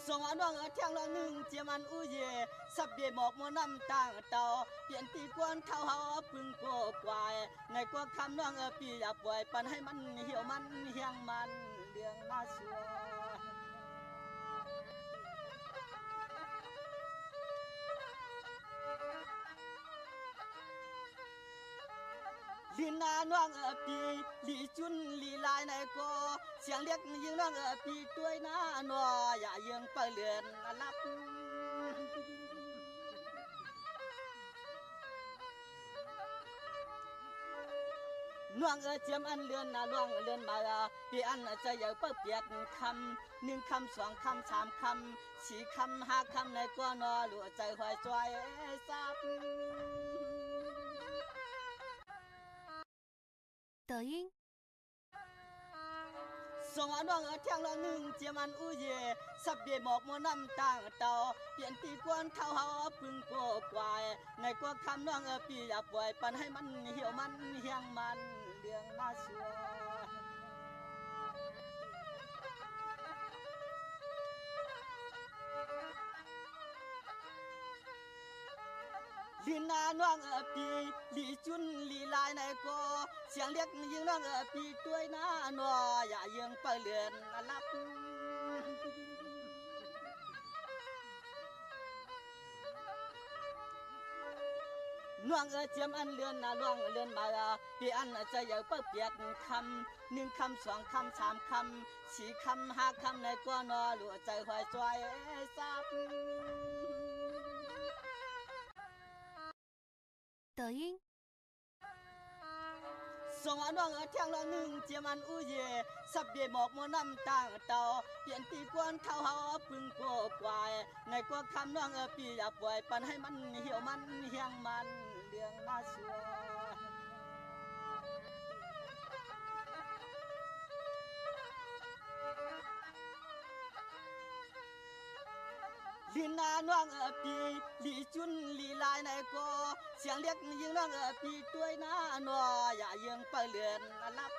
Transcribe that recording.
sông ở noang ở theo lo nương chia man u ye sắp bề một mùa năm tang tàu biển tì quan thao haoพึ่งcô quài ngày qua cam noang ở pi yaปล่อยปันให้มันเหี่ยวมันเฮียงมันเรื่องน่าชัวลีนาน้องปีลีจุนลีลายในก็เสียงเรียกยิงน้องปีด้วยนะนัวอย่ายังไปเลือนลับน้องเจียมอันเลือนนะน้องเลือนมาพี่อันจะอยากเปิดเปียกคำหนึ่งคำสองคำสามคำสี่คำห้าคำในก็นอหลัวใจหอยจอยซับ抖音。sông ở noang ở theo lo nương chia man u ye sắp bề một mùa năm tang tàu biển tì quan thao haoพึ่งcô quài ngày qua cam noang ở pi yaปล่อยปันให้มันเหี่ยวมันเฮียงมันเรื่องน่าชัวลีนาน้องปีลีจุนลีลายในก็เสียงเรียกยิงน้องปีด้วยนะนัวอย่ายังไปเลือนลับน้องเจียมอันเลือนนะน้องเลือนมาพี่อันจะอยากเปิดเปียกคำหนึ่งคำสองคำสามคำสี่คำห้าคำในก็นอหลัวใจหอยจอยซับ抖音。sông ở noang ở theo lo nương chia man u ye sắp bề một mùa năm tang tàu biển tì quan thao haoพึ่งcô quài ngày qua cam noang pi yaปล่อยปันให้มันเหี่ยวมันเฮียงมันเรื่องน่าชัวลีนาน้องปีลีจุนลีลายในก็เสียงเรียกยิงน้องปีด้วยนะนัวอย่ายังไปเลือนลับ